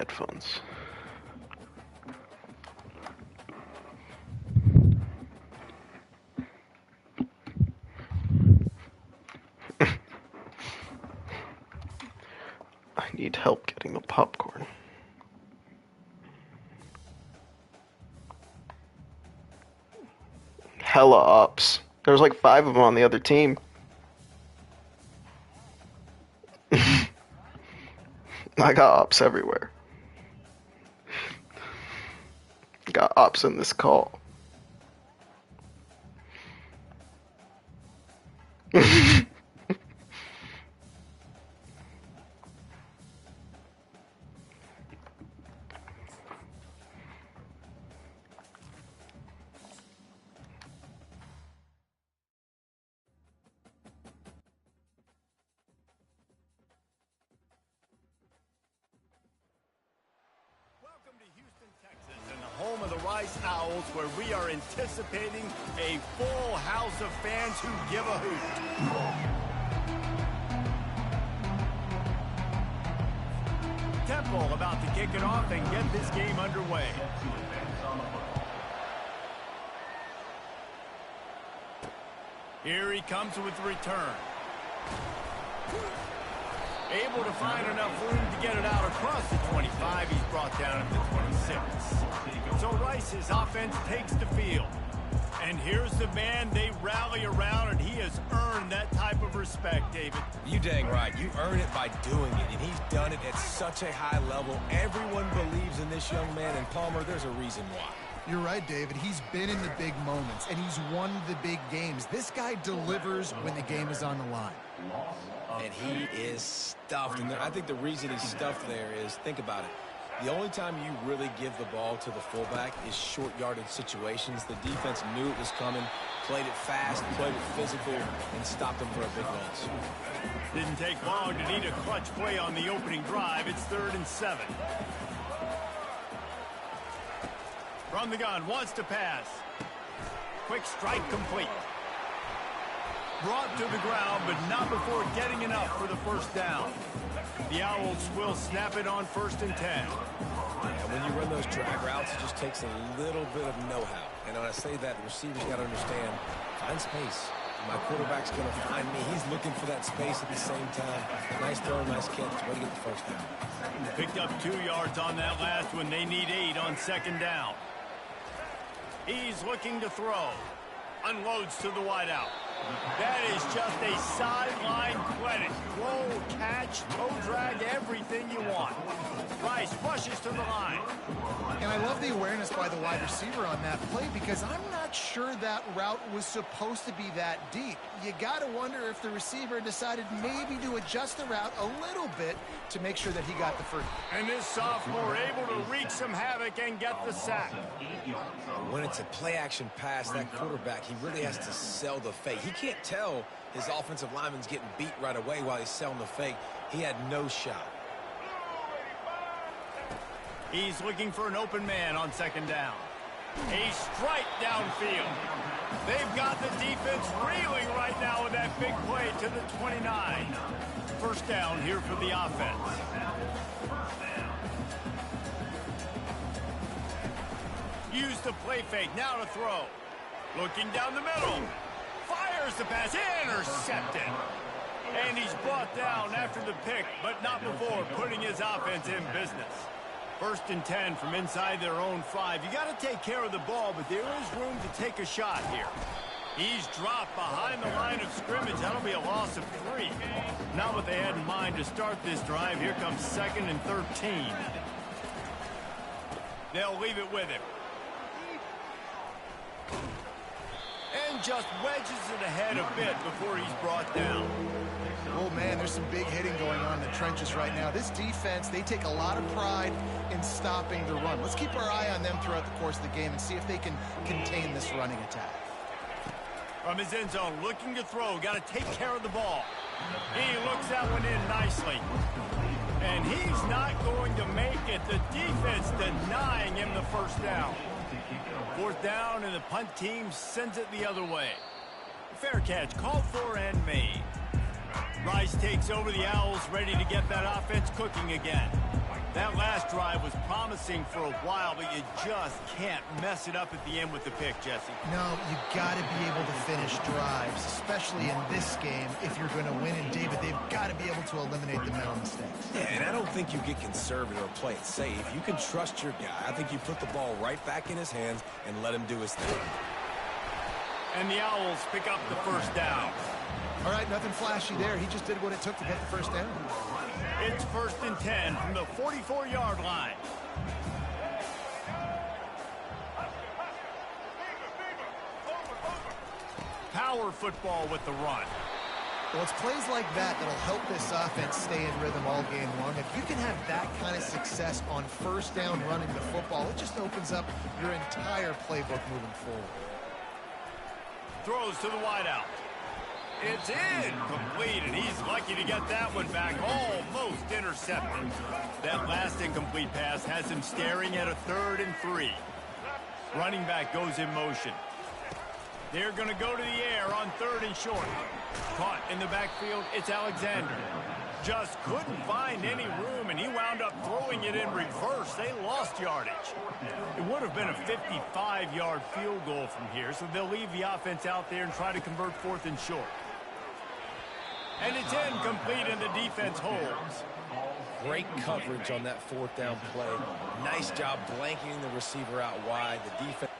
headphones. I need help getting the popcorn. Hella ops. There's like 5 of them on the other team. I got ops everywhere. Got ops in this call. Rice Owls, where we are anticipating a full house of fans who give a hoot. Temple about to kick it off and get this game underway. Here he comes with the return. Able to find enough room to get it out across the 25. He's brought down at the 26. So Rice's offense takes the field. And here's the man they rally around, and he has earned that type of respect, David. You dang right. You earn it by doing it, and he's done it at such a high level. Everyone believes in this young man, and Palmer, there's a reason why. You're right, David. He's been in the big moments, and he's won the big games. This guy delivers when the game is on the line. And he is stuffed. And I think the reason he's stuffed there is, think about it. The only time you really give the ball to the fullback is short yardage situations. The defense knew it was coming, played it fast, played it physical, and stopped him for a big loss. Didn't take long to need a clutch play on the opening drive. It's 3rd and 7. From the gun, wants to pass. Quick strike complete. Brought to the ground, but not before getting enough for the first down. The Owls will snap it on 1st and 10. And when you run those drag routes, it just takes a little bit of know-how. And when I say that, the receivers got to understand, find space. My quarterback's going to find me. He's looking for that space at the same time. Nice throw, nice catch. Way to get the first down. Picked up 2 yards on that last one. They need 8 on 2nd down. He's looking to throw. Unloads to the wideout. That is just a sideline credit. Throw, catch, toe drag, everything you want. Rice rushes to the line. And I love the awareness by the wide receiver on that play because I'm not sure that route was supposed to be that deep. You got to wonder if the receiver decided maybe to adjust the route a little bit to make sure that he got the first. And this sophomore able to wreak some havoc and get the sack. When it's a play-action pass, that quarterback, he really has to sell the fake. He can't tell his offensive lineman's getting beat right away while he's selling the fake. He had no shot. He's looking for an open man on 2nd down. A strike downfield. They've got the defense reeling right now with that big play to the 29. First down here for the offense. Use the play fake, now to throw. Looking down the middle. Fires the pass, intercepted. And he's brought down after the pick, but not before putting his offense in business. 1st and 10 from inside their own 5. You got to take care of the ball, but there is room to take a shot here. He's dropped behind the line of scrimmage. That'll be a loss of 3. Not what they had in mind to start this drive. Here comes 2nd and 13. They'll leave it with him. And just wedges it ahead a bit before he's brought down. Oh, man, there's some big hitting going on in the trenches right now. This defense, they take a lot of pride in stopping the run. Let's keep our eye on them throughout the course of the game and see if they can contain this running attack. From his end zone, looking to throw. Got to take care of the ball. He looks that one in nicely. And he's not going to make it. The defense denying him the first down. 4th down, and the punt team sends it the other way. Fair catch, called for and made. Rice takes over the Owls, ready to get that offense cooking again. That last drive was promising for a while, but you just can't mess it up at the end with the pick, Jesse. No, you got to be able to finish drives, especially in this game. If you're going to win, and David, they've got to be able to eliminate the mental mistakes. Yeah, and I don't think you get conservative or play it safe. You can trust your guy. I think you put the ball right back in his hands and let him do his thing. And the Owls pick up the first down. All right, nothing flashy there. He just did what it took to get the first down. It's 1st and 10 from the 44-yard line. Power football with the run. Well, it's plays like that that'll help this offense stay in rhythm all game long. If you can have that kind of success on first down running the football, it just opens up your entire playbook moving forward. Throws to the wideout. It's incomplete, and he's lucky to get that one back, almost intercepted. That last incomplete pass has him staring at a 3rd and 3. Running back goes in motion. They're going to go to the air on 3rd and short. Caught in the backfield, it's Alexander. Just couldn't find any room, and he wound up throwing it in reverse. They lost yardage. It would have been a 55-yard field goal from here, so they'll leave the offense out there and try to convert 4th and short. And it's incomplete, and the defense holds. Great coverage on that 4th down play. Nice job blanketing the receiver out wide. The defense.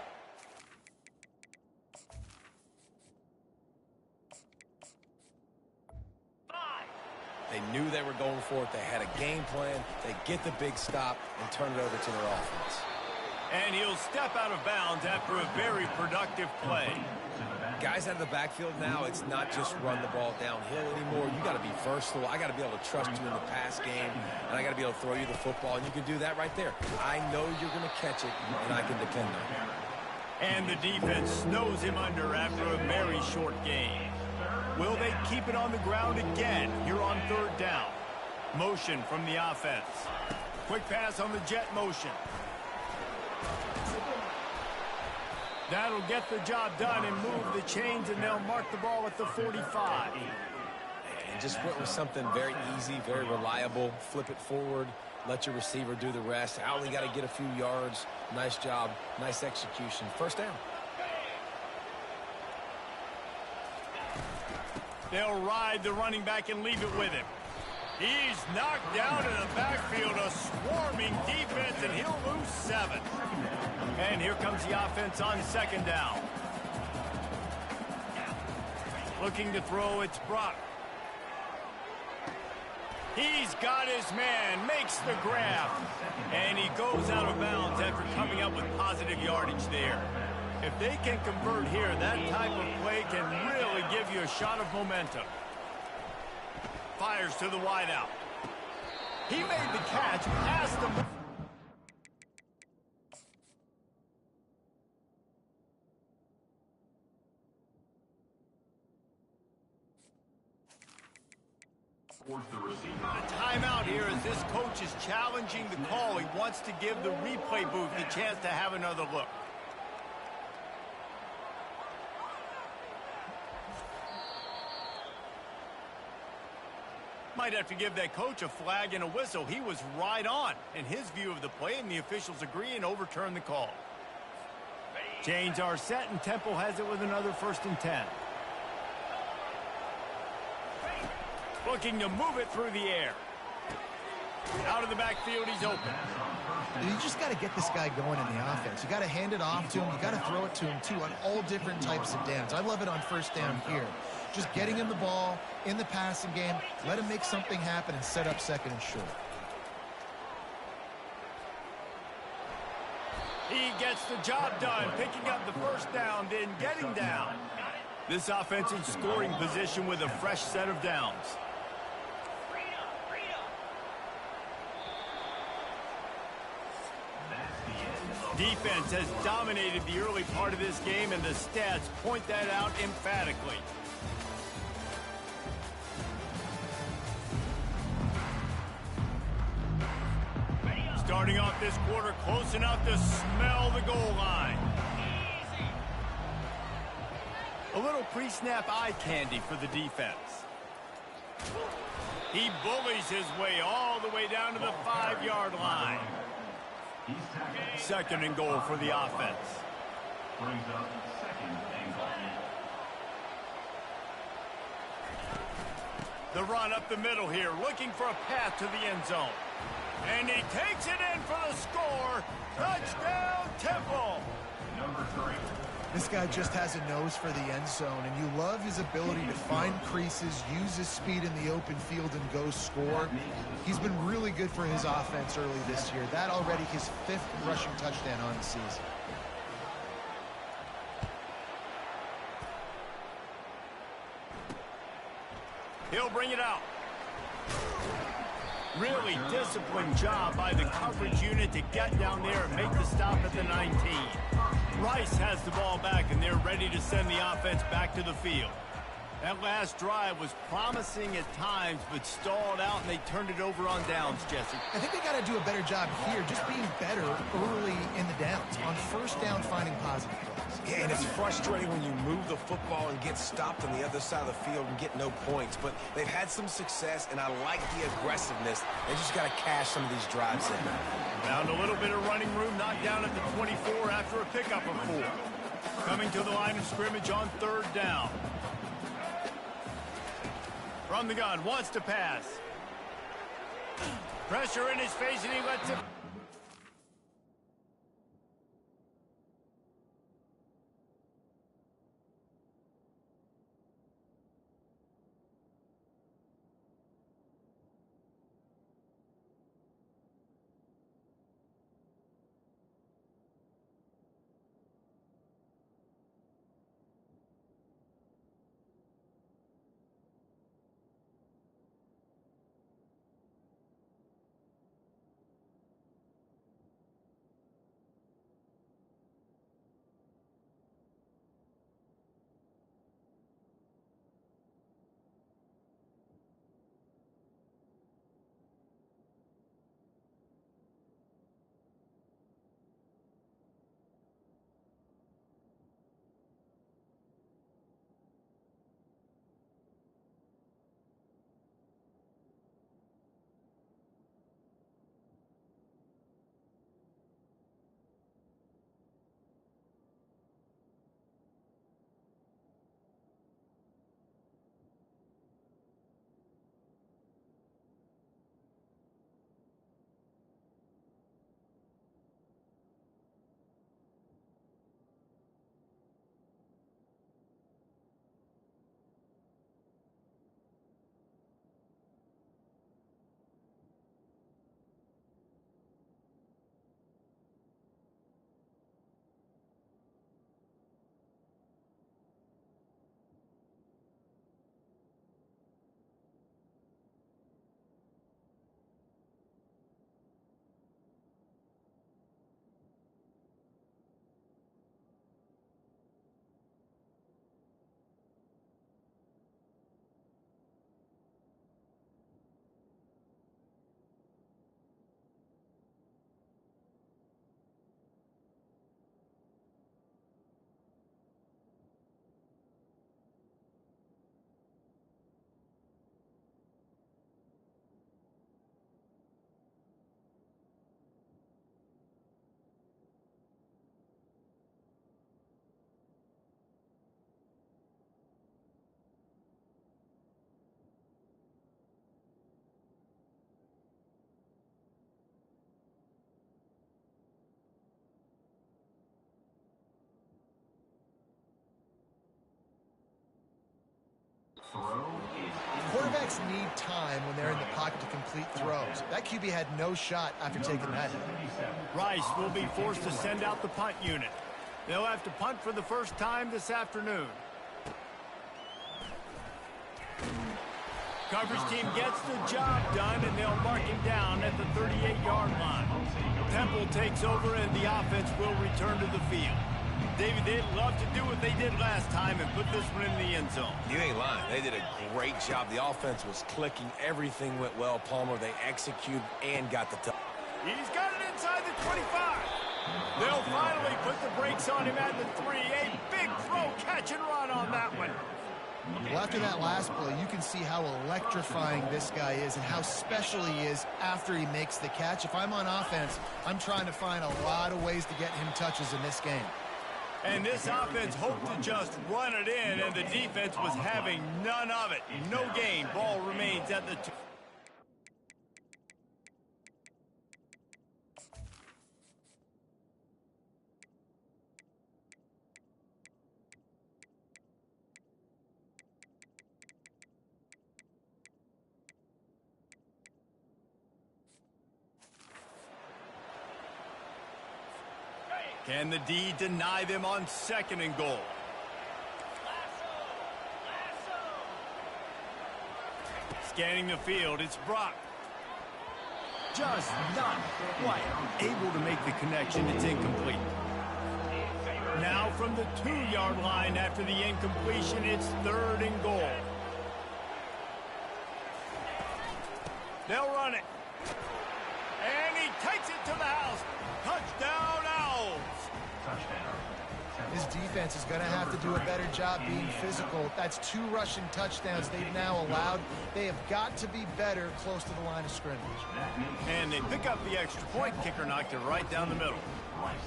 They knew they were going for it. They had a game plan. They get the big stop and turn it over to their offense. And he'll step out of bounds after a very productive play. Guys out of the backfield now, it's not just run the ball downhill anymore. You got to be versatile. I got to be able to trust you in the pass game, and I got to be able to throw you the football, and you can do that right there. I know you're going to catch it, and I can depend on it. And the defense snows him under after a very short game. Will they keep it on the ground again here on 3rd down? Motion from the offense. Quick pass on the jet motion. That'll get the job done and move the chains, and they'll mark the ball at the 45. And just went with something very easy, very reliable. Flip it forward. Let your receiver do the rest. I only got to get a few yards. Nice job. Nice execution. First down. They'll ride the running back and leave it with him. He's knocked down in the backfield, a swarming defense, and he'll lose 7. And here comes the offense on 2nd down. Looking to throw, it's Brock. He's got his man, makes the grab, and he goes out of bounds after coming up with positive yardage there. If they can convert here, that type of play can really give you a shot of momentum. Fires to the wideout. He made the catch past the... The timeout here as this coach is challenging the call. He wants to give the replay booth the chance to have another look. Might have to give that coach a flag and a whistle. He was right on in his view of the play, and the officials agree and overturn the call. Chains are set, and Temple has it with another 1st and 10. Looking to move it through the air. Out of the backfield, he's open. You just got to get this guy going in the offense. You got to hand it off to him. You got to throw it to him, too, on all different types of downs. I love it on 1st down here. Just getting him the ball in the passing game, let him make something happen and set up 2nd and short. He gets the job done, picking up the 1st down, then getting down. This offense in scoring position with a fresh set of downs. Defense has dominated the early part of this game, and the stats point that out emphatically. Starting off this quarter close enough to smell the goal line. A little pre-snap eye candy for the defense. He bullies his way all the way down to the 5-yard line. Second and goal for the offense. Brings up second and goal. The run up the middle here, looking for a path to the end zone. And he takes it in for the score. Touchdown, Temple. Number 3. This guy just has a nose for the end zone, and you love his ability to find creases, use his speed in the open field, and go score. He's been really good for his offense early this year. That already his 5th rushing touchdown on the season. He'll bring it out. Really disciplined job by the coverage unit to get down there and make the stop at the 19. Rice has the ball back, and they're ready to send the offense back to the field. That last drive was promising at times, but stalled out, and they turned it over on downs, Jesse. I think they got to do a better job here, just being better early in the downs. On first down, finding positive plays. Yeah, and it's frustrating when you move the football and get stopped on the other side of the field and get no points. But they've had some success, and I like the aggressiveness. They just got to cash some of these drives in. Found a little bit of running room, knocked down at the 24 after a pickup of 4. Coming to the line of scrimmage on 3rd down. From the gun, wants to pass. Pressure in his face, and he lets it. Quarterbacks need time when they're in the pocket to complete throws. That QB had no shot after taking that hit. Rice will be forced to send out the punt unit. They'll have to punt for the first time this afternoon. Coverage team gets the job done, and they'll mark him down at the 38-yard line. Temple takes over, and the offense will return to the field. David, they'd love to do what they did last time and put this one in the end zone. You ain't lying. They did a great job. The offense was clicking. Everything went well, Palmer. They executed and got the touch. He's got it inside the 25. They'll finally put the brakes on him at the 3. A big throw, catch and run on that one. Well, after that last play, you can see how electrifying this guy is and how special he is after he makes the catch. If I'm on offense, I'm trying to find a lot of ways to get him touches in this game. And this offense hoped to just run it in, and the defense was having none of it. No gain. Ball remains at the 2. Can the D deny them on 2nd and goal? Scanning the field, it's Brock. Just not quite able to make the connection. It's incomplete. Now from the 2-yard line after the incompletion, it's 3rd and goal. They'll run it. And he takes it to the house. Touchdown, Owls. This defense is going to have to do a better job being physical. That's 2 rushing touchdowns they've now allowed. They have got to be better close to the line of scrimmage. And they pick up the extra point. Kicker knocked it right down the middle.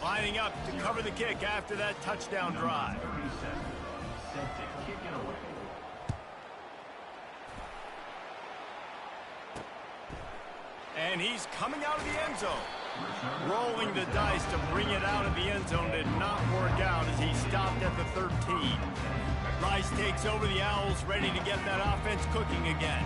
Lining up to cover the kick after that touchdown drive. Set to kick it away. And he's coming out of the end zone. Rolling the dice to bring it out of the end zone did not work out as he stopped at the 13. Rice takes over the Owls, ready to get that offense cooking again.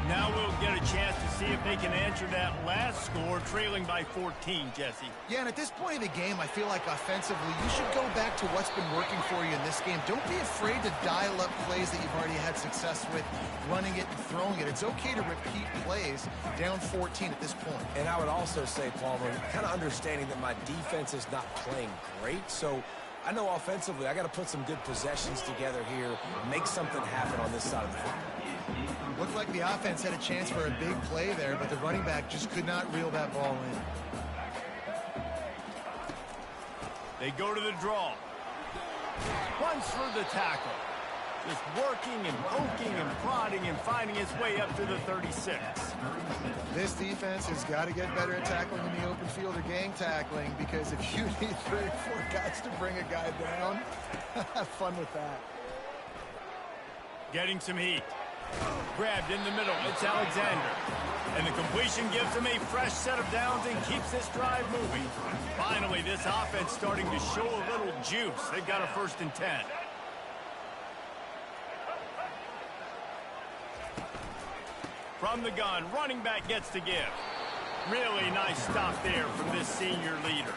Now we'll get a chance to see if they can answer that last score, trailing by 14, Jesse. Yeah, and at this point of the game, I feel like offensively, you should go back to what's been working for you in this game. Don't be afraid to dial up plays that you've already had success with, running it and throwing it. It's okay to repeat plays down 14 at this point. And I would also say, Palmer, kind of understanding that my defense is not playing great, so I know offensively I got to put some good possessions together here, make something happen on this side of the football. Looked like the offense had a chance for a big play there, but the running back just could not reel that ball in. They go to the draw. Runs for the tackle. Just working and poking and prodding and finding his way up to the 36. This defense has got to get better at tackling in the open field or gang tackling, because if you need 3 or 4 guys to bring a guy down, have fun with that. Getting some heat. Grabbed in the middle, it's Alexander. And the completion gives him a fresh set of downs and keeps this drive moving. Finally, this offense starting to show a little juice. They've got a 1st and 10. From the gun, running back gets to give. Really nice stop there from this senior leader.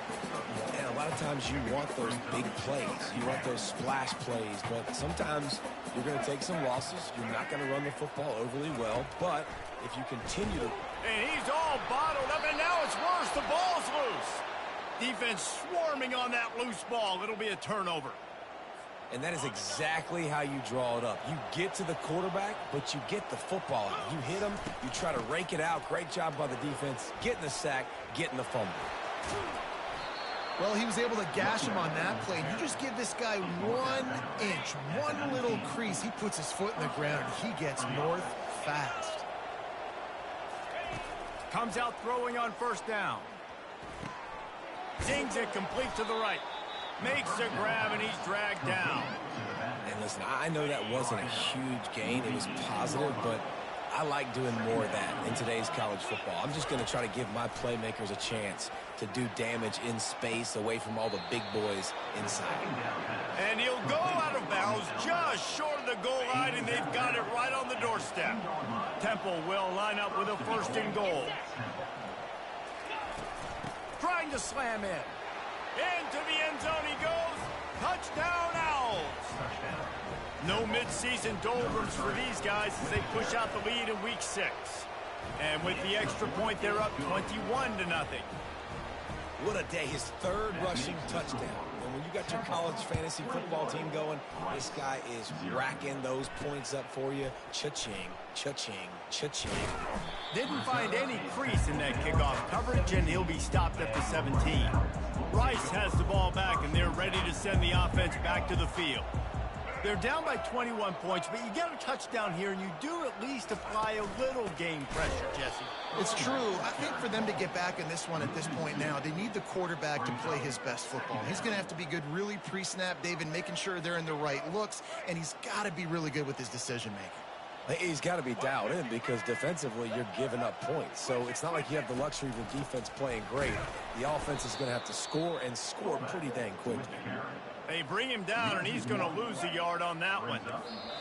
And a lot of times you want those big plays. You want those splash plays, but sometimes you're going to take some losses. You're not going to run the football overly well, but if you continue to... And he's all bottled up, and now it's worse. The ball's loose. Defense swarming on that loose ball. It'll be a turnover. And that is exactly how you draw it up. You get to the quarterback, but you get the football out. You hit him, you try to rake it out. Great job by the defense. Getting the sack, getting the fumble. Well, he was able to gash him on that play. You just give this guy 1 inch, one little crease. He puts his foot in the ground, and he gets north fast. Comes out throwing on 1st down. Zings it complete to the right. Makes a grab, and he's dragged down. And listen, I know that wasn't a huge gain. It was positive, but I like doing more of that in today's college football. I'm just going to try to give my playmakers a chance to do damage in space away from all the big boys inside. And he'll go out of bounds just short of the goal line, and they've got it right on the doorstep. Temple will line up with a 1st and goal. Trying to slam in. Into the end zone he goes. Touchdown, Owls. No midseason doldrums for these guys as they push out the lead in week 6. And with the extra point, they're up 21-0. What a day. His 3rd rushing touchdown. And when you got your college fantasy football team going, this guy is racking those points up for you. Cha-ching, cha-ching, cha-ching. Didn't find any crease in that kickoff coverage, and he'll be stopped at the 17. Rice has the ball back, and they're ready to send the offense back to the field. They're down by 21 points, but you get a touchdown here, and you do at least apply a little game pressure, Jesse. It's true. I think for them to get back in this one at this point now, they need the quarterback to play his best football. He's going to have to be good really pre-snap, David, making sure they're in the right looks, and he's got to be really good with his decision-making. He's got to be dialed in because defensively you're giving up points. So it's not like you have the luxury of the defense playing great. The offense is going to have to score and score pretty dang quickly. They bring him down, and he's going to lose a yard on that one.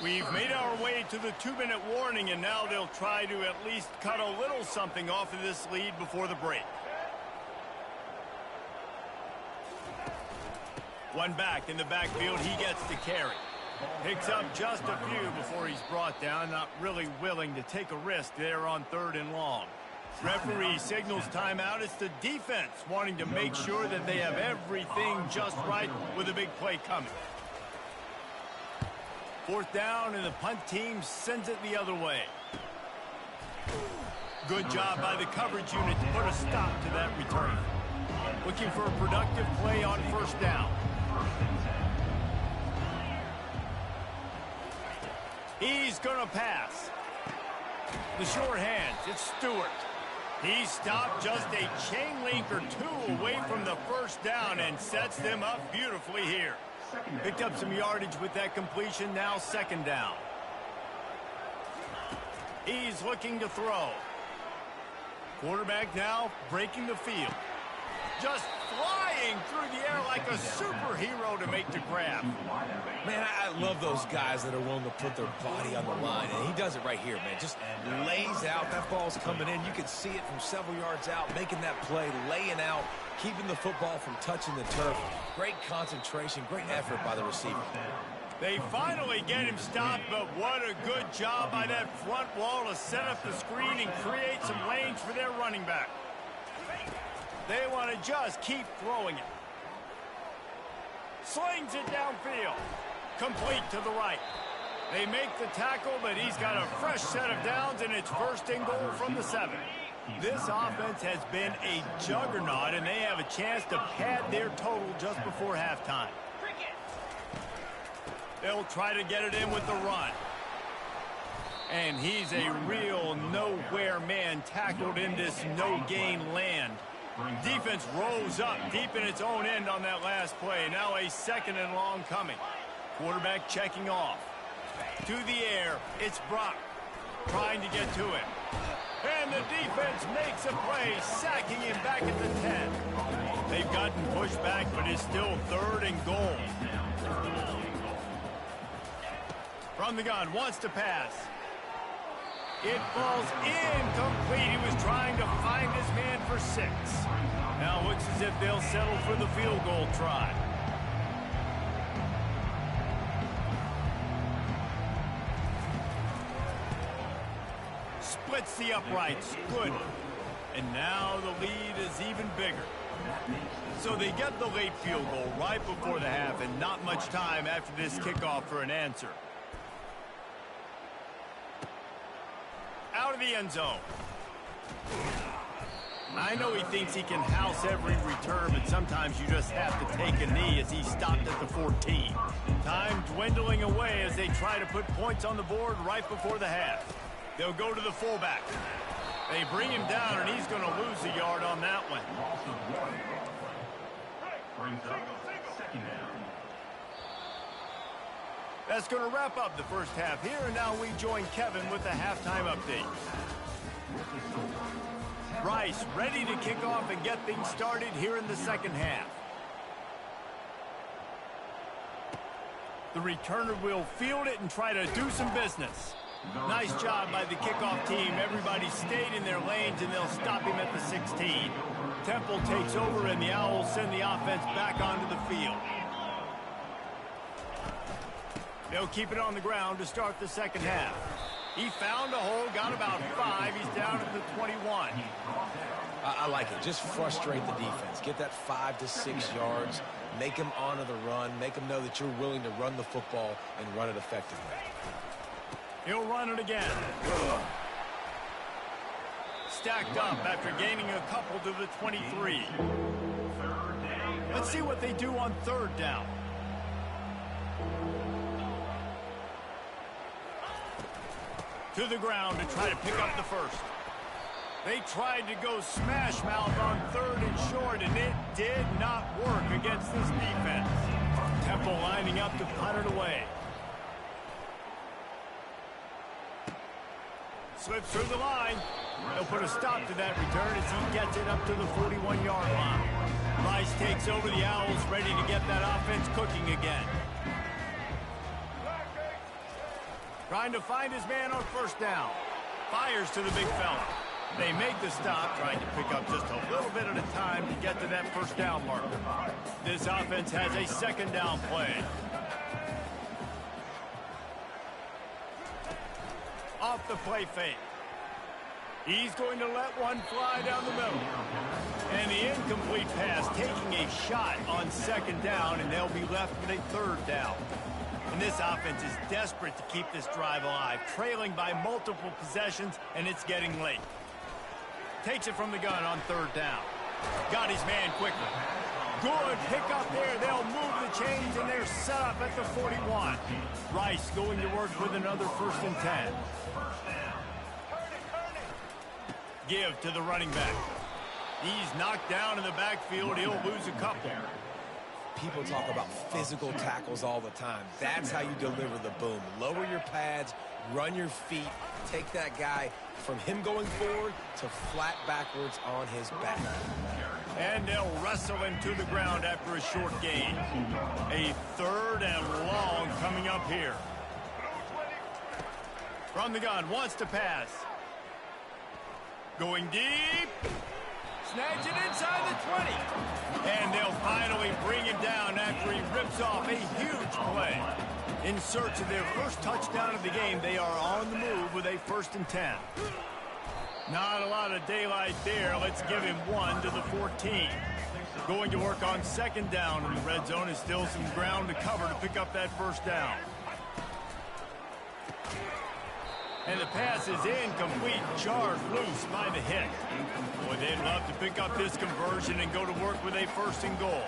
We've made our way to the 2-minute warning, and now they'll try to at least cut a little something off of this lead before the break. One back in the backfield, he gets to carry. Picks up just a few before he's brought down, not really willing to take a risk there on 3rd and long. Referee signals timeout. It's the defense wanting to make sure that they have everything just right with a big play coming. 4th down, and the punt team sends it the other way. Good job by the coverage unit to put a stop to that return. Looking for a productive play on 1st down. He's going to pass. The short hands, it's Stewart. He stopped just a chain link or 2 away from the 1st down and sets them up beautifully here. Picked up some yardage with that completion, now 2nd down. He's looking to throw. Quarterback now breaking the field. Just flying through the air like a superhero to make the grab. Man, I love those guys that are willing to put their body on the line, and he does it right here, man. Just lays out. That ball's coming in. You can see it from several yards out, making that play, laying out, keeping the football from touching the turf. Great concentration, great effort by the receiver. They finally get him stopped, but what a good job by that front wall to set up the screen and create some lanes for their running back. They want to just keep throwing it. Slings it downfield. Complete to the right. They make the tackle, but he's got a fresh set of downs, and it's 1st and goal from the 7. This offense has been a juggernaut, and they have a chance to pad their total just before halftime. They'll try to get it in with the run. And he's a real nowhere man tackled in this no-gain land. Defense rose up deep in its own end on that last play. Now a 2nd and long coming. Quarterback checking off. To the air, it's Brock trying to get to it. And the defense makes a play, sacking him back at the 10. They've gotten pushed back, but it's still 3rd and goal. From the gun, wants to pass. It falls incomplete. He was trying to find his man for 6. Now it looks as if they'll settle for the field goal try. Splits the uprights. Good. And now the lead is even bigger. So they get the late field goal right before the half, and not much time after this kickoff for an answer. Out of the end zone. I know he thinks he can house every return, but sometimes you just have to take a knee as he stopped at the 14. Time dwindling away as they try to put points on the board right before the half. They'll go to the fullback. They bring him down, and he's going to lose a yard on that one. Brings up 2nd down. That's going to wrap up the first half here, and now we join Kevin with the halftime update. Rice ready to kick off and get things started here in the 2nd half. The returner will field it and try to do some business. Nice job by the kickoff team. Everybody stayed in their lanes, and they'll stop him at the 16. Temple takes over, and the Owls send the offense back onto the field. They'll keep it on the ground to start the 2nd half. He found a hole, got about 5. He's down at the 21. I like it. Just frustrate the defense. Get that 5 to 6 yards. Make them honor the run. Make them know that you're willing to run the football and run it effectively. He'll run it again. Stacked up after gaining a couple to the 23. Let's see what they do on 3rd down. To the ground to try to pick up the first. They tried to go smash mouth on 3rd and short, and it did not work against this defense. Temple lining up to punt it away. Slips through the line. They'll put a stop to that return as he gets it up to the 41-yard line. Rice takes over the Owls, ready to get that offense cooking again. Trying to find his man on first down. Fires to the big fella. They make the stop, trying to pick up just a little bit at a time to get to that first down marker. This offense has a second down play. Off the play fake. He's going to let one fly down the middle. And the incomplete pass taking a shot on second down, and they'll be left with a third down. And this offense is desperate to keep this drive alive, trailing by multiple possessions, and it's getting late. Takes it from the gun on third down. Got his man quickly. Good pickup there. They'll move the chains, and they're set up at the 41. Rice going to work with another 1st and 10. Give to the running back. He's knocked down in the backfield. He'll lose a couple. People talk about physical tackles all the time. That's how you deliver the boom. Lower your pads, run your feet, take that guy from him going forward to flat backwards on his back. And they'll wrestle him to the ground after a short gain. A 3rd and long coming up here. From the gun, wants to pass. Going deep. Snags it inside the 20. And they'll finally bring him down after he rips off a huge play. In search of their first touchdown of the game, they are on the move with a 1st and 10. Not a lot of daylight there. Let's give him one to the 14. Going to work on second down, and the red zone is still some ground to cover to pick up that first down. And the pass is incomplete, jarred loose by the hit. Boy, they'd love to pick up this conversion and go to work with a 1st and goal.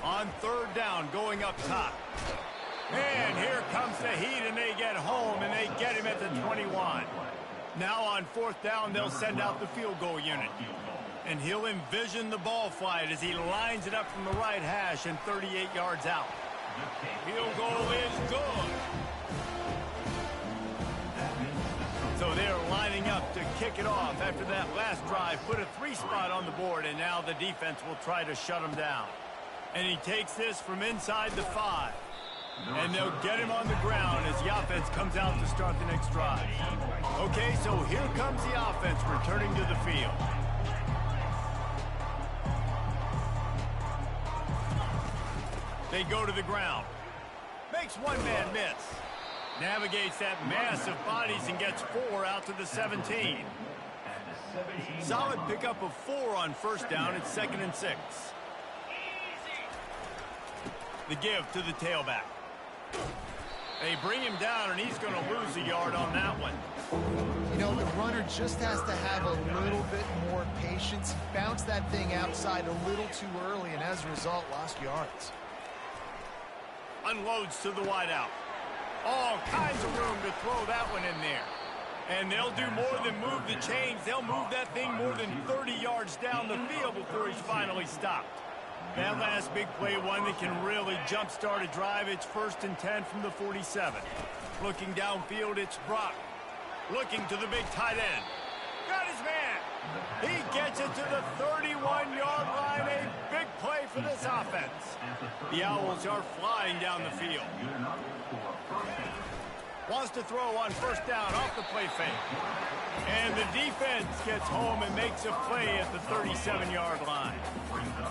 On third down, going up top. And here comes the heat, and they get home, and they get him at the 21. Now on 4th down, they'll send out the field goal unit. And he'll envision the ball flight as he lines it up from the right hash and 38 yards out. Field goal is good. So they're lining up to kick it off after that last drive. Put a 3 spot on the board, and now the defense will try to shut him down. And he takes this from inside the 5. And they'll get him on the ground as the offense comes out to start the next drive. Okay, so here comes the offense returning to the field. They go to the ground. Makes one man miss. Navigates that mass of bodies and gets 4 out to the 17. Solid pickup of 4 on first down. It's 2nd and 6. The give to the tailback. They bring him down, and he's going to lose a yard on that one. You know, the runner just has to have a little bit more patience. He bounced that thing outside a little too early, and as a result, lost yards. Unloads to the wideout. All kinds of room to throw that one in there. And they'll do more than move the chains. They'll move that thing more than 30 yards down the field before he's finally stopped. That last big play, one that can really jumpstart a drive. It's 1st and 10 from the 47. Looking downfield, it's Brock. Looking to the big tight end. Got his man. He gets it to the 31-yard line. A big play for this offense. The Owls are flying down the field. Wants to throw on first down off the play fake. And the defense gets home and makes a play at the 37-yard line.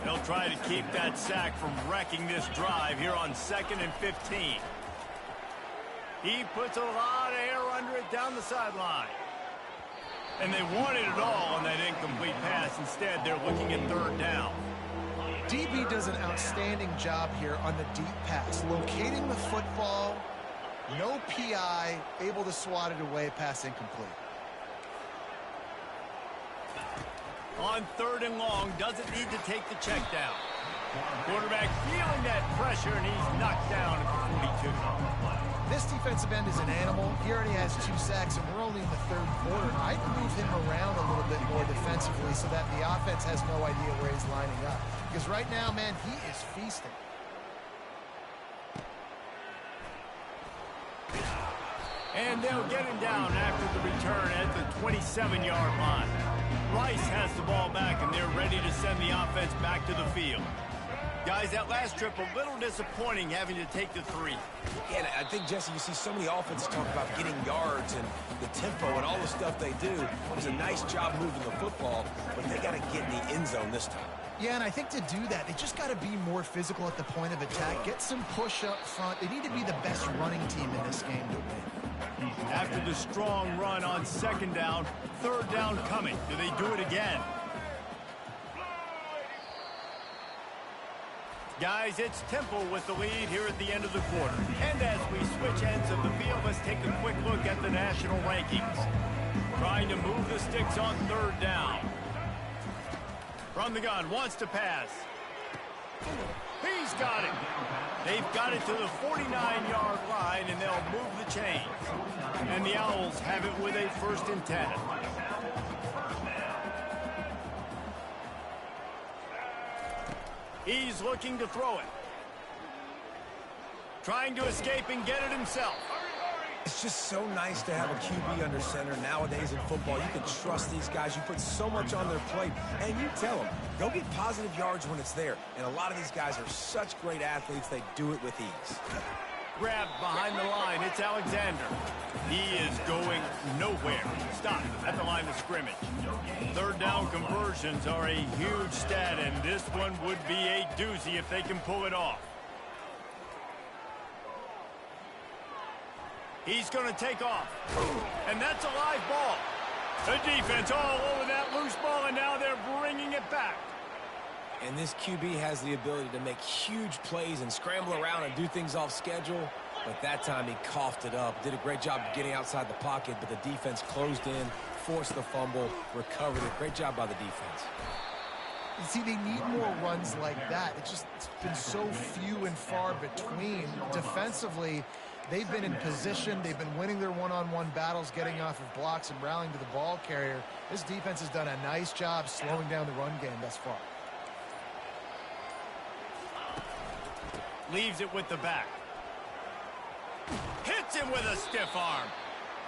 They'll try to keep that sack from wrecking this drive here on 2nd and 15. He puts a lot of air under it down the sideline. And they wanted it all on that incomplete pass. Instead, they're looking at 3rd down. DB does an outstanding job here on the deep pass, locating the football. No PI, able to swat it away, pass incomplete. On 3rd and long, doesn't need to take the check down. Quarterback feeling that pressure, and he's knocked down at the 42. This defensive end is an animal. He already has 2 sacks, and we're only in the 3rd quarter. I'd move him around a little bit more defensively so that the offense has no idea where he's lining up. Because right now, man, he is feasting. And they'll get him down after the return at the 27-yard line. Rice has the ball back, and they're ready to send the offense back to the field. Guys, that last trip, a little disappointing having to take the 3. Yeah, and I think, Jesse, you see so many offenses talk about getting yards and the tempo and all the stuff they do. It was a nice job moving the football, but they got to get in the end zone this time. Yeah, and I think to do that, they just got to be more physical at the point of attack, get some push up front. They need to be the best running team in this game to win. After the strong run on 2nd down, 3rd down coming. Do they do it again? Guys, it's Temple with the lead here at the end of the quarter. And as we switch ends of the field, let's take a quick look at the national rankings. Trying to move the sticks on 3rd down. From the gun, wants to pass. He's got it. They've got it to the 49-yard line, and they'll move the chains. And the Owls have it with a 1st and 10. He's looking to throw it. Trying to escape and get it himself. It's just so nice to have a QB under center nowadays in football. You can trust these guys. You put so much on their plate, and you tell them, go get positive yards when it's there. And a lot of these guys are such great athletes, they do it with ease. Grabbed behind the line, it's Alexander. He is going nowhere. Stop at the line of scrimmage. 3rd down conversions are a huge stat, and this one would be a doozy if they can pull it off. He's going to take off. And that's a live ball. The defense all over that loose ball, and now they're bringing it back. And this QB has the ability to make huge plays and scramble around and do things off schedule. But that time he coughed it up. Did a great job of getting outside the pocket, but the defense closed in, forced the fumble, recovered it. Great job by the defense. You see, they need more runs like that. It's been so few and far between. Defensively, they've been in position. They've been winning their one-on-one battles, getting off of blocks and rallying to the ball carrier. This defense has done a nice job slowing down the run game thus far. Leaves it with the back. Hits him with a stiff arm.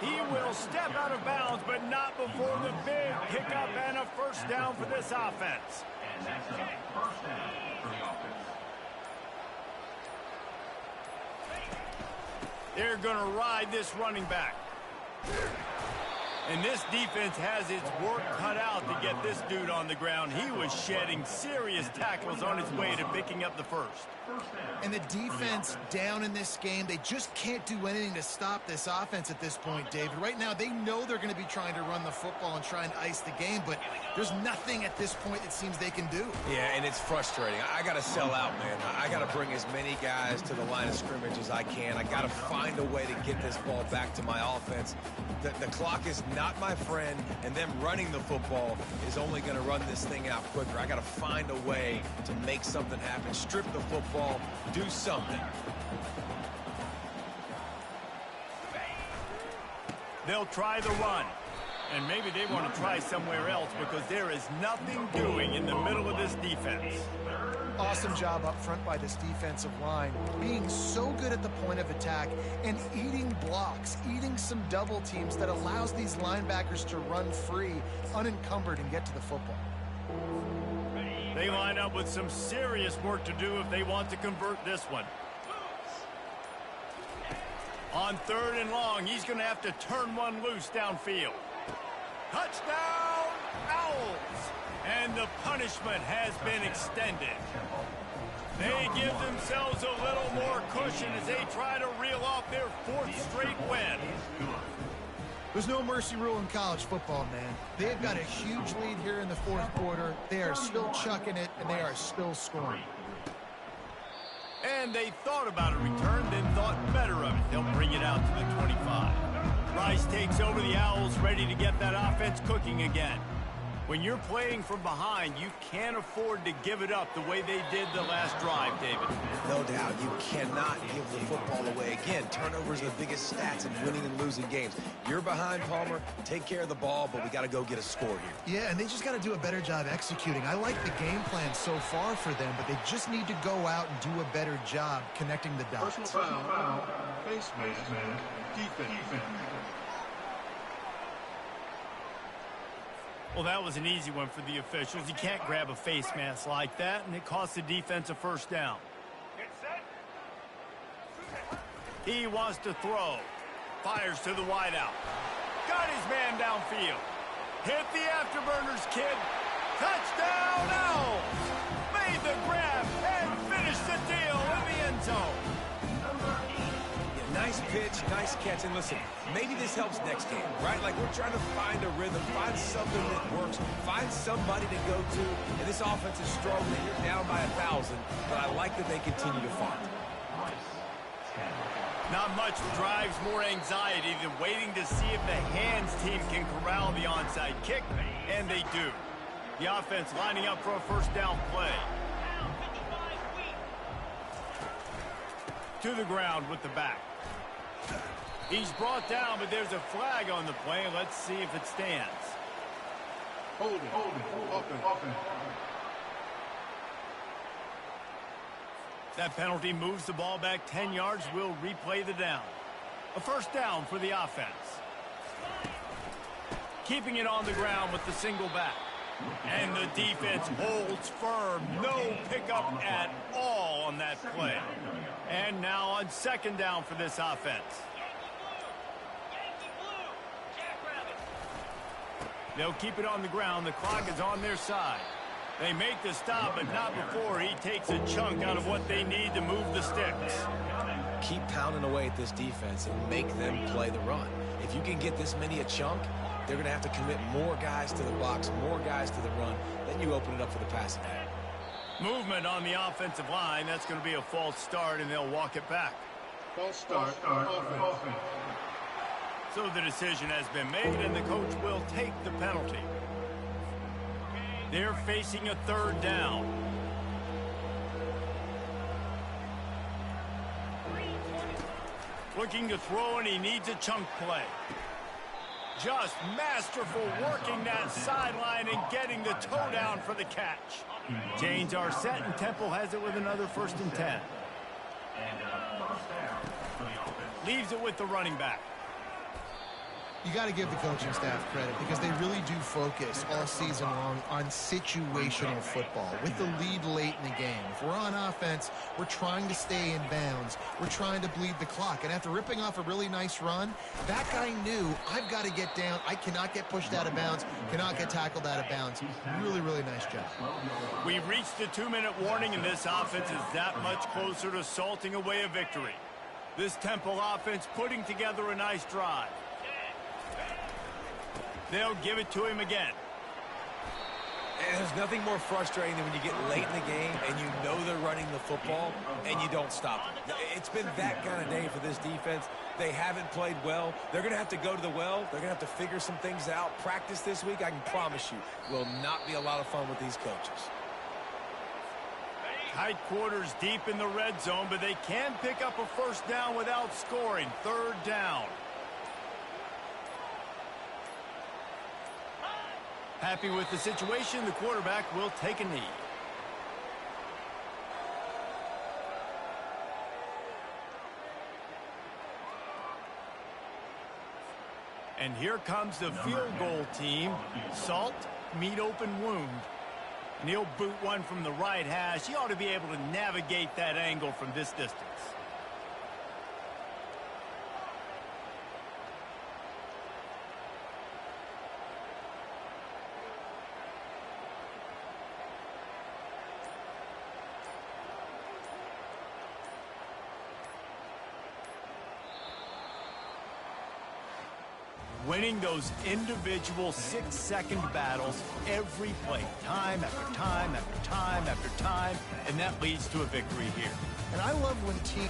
He will step out of bounds, but not before the big pickup and a 1st down for this offense. And that's a 1st down for the offense. They're going to ride this running back. And this defense has its work cut out to get this dude on the ground. He was shedding serious tackles on his way to picking up the 1st. And the defense down in this game, they just can't do anything to stop this offense at this point, David. Right now, they know they're going to be trying to run the football and try and ice the game, but there's nothing at this point it seems they can do. Yeah, and it's frustrating. I got to sell out, man. I got to bring as many guys to the line of scrimmage as I can. I got to find a way to get this ball back to my offense. The clock is not my friend, and them running the football is only going to run this thing out quicker. I got to find a way to make something happen, strip the football, do something. They'll try the run. And maybe they want to try somewhere else because there is nothing doing in the middle of this defense. Awesome job up front by this defensive line, being so good at the point of attack and eating blocks, eating some double teams that allows these linebackers to run free, unencumbered, and get to the football. They line up with some serious work to do if they want to convert this one. On 3rd and long, he's going to have to turn one loose downfield. Touchdown, Owls! And the punishment has been extended. They give themselves a little more cushion as they try to reel off their 4th straight win. There's no mercy rule in college football, man. They've got a huge lead here in the 4th quarter. They are still chucking it, and they are still scoring. And they thought about a return, then thought better of it. They'll bring it out to the 25. Rice takes over the Owls, ready to get that offense cooking again. When you're playing from behind, you can't afford to give it up the way they did the last drive, David. No doubt, you cannot give the football away. Again, turnovers are the biggest stats in winning and losing games. You're behind, Palmer. Take care of the ball, but we got to go get a score here. Yeah, and they just got to do a better job executing. I like the game plan so far for them, but they just need to go out and do a better job connecting the dots. Personal foul, face mask, defense. Well, that was an easy one for the officials. You can't grab a face mask like that, and it costs the defense a first down. He wants to throw. Fires to the wideout. Got his man downfield. Hit the afterburners, kid. Touchdown, Owls! Made the grab and finished the deal in the end zone. Nice pitch, nice catch, and listen, maybe this helps next game, right? Like we're trying to find a rhythm, find something that works, find somebody to go to, and this offense is strong, and you're down by 1,000, but I like that they continue to fight. Not much drives more anxiety than waiting to see if the hands team can corral the onside kick, and they do. The offense lining up for a first down play. To the ground with the back. He's brought down, but there's a flag on the play. Let's see if it stands. Holding, open. That penalty moves the ball back 10 yards. We'll replay the down. A first down for the offense. Keeping it on the ground with the single back. And the defense holds firm. No pickup at all on that play. And now on second down for this offense. They'll keep it on the ground. The clock is on their side. They make the stop, but not before he takes a chunk out of what they need to move the sticks. Keep pounding away at this defense and make them play the run. If you can get this many a chunk, they're going to have to commit more guys to the box, more guys to the run. Then you open it up for the passing game. Movement on the offensive line. That's going to be a false start, and they'll walk it back. False start, offense. So the decision has been made, and the coach will take the penalty. They're facing a third down. Looking to throw, and he needs a chunk play. Just masterful working that sideline and getting the toe down for the catch. Chains are set, and Temple has it with another 1st and 10. Leaves it with the running back. You got to give the coaching staff credit because they really do focus all season long on situational football with the lead late in the game. If we're on offense, we're trying to stay in bounds. We're trying to bleed the clock. And after ripping off a really nice run, that guy knew, I've got to get down. I cannot get pushed out of bounds, cannot get tackled out of bounds. Really, really nice job. We've reached the 2-minute warning, and this offense is that much closer to salting away a victory. This Temple offense putting together a nice drive. They'll give it to him again. And there's nothing more frustrating than when you get late in the game and you know they're running the football and you don't stop them. It's been that kind of day for this defense. They haven't played well. They're going to have to go to the well. They're going to have to figure some things out. Practice this week, I can promise you, will not be a lot of fun with these coaches. Tight quarters deep in the red zone, but they can pick up a first down without scoring. Third down. Happy with the situation, the quarterback will take a knee. And here comes the field goal team. Salt, meet open wound. And he'll boot one from the right hash. He ought to be able to navigate that angle from this distance. Winning those individual 6-second battles every play, time after time after time after time, and that leads to a victory here. And I love when teams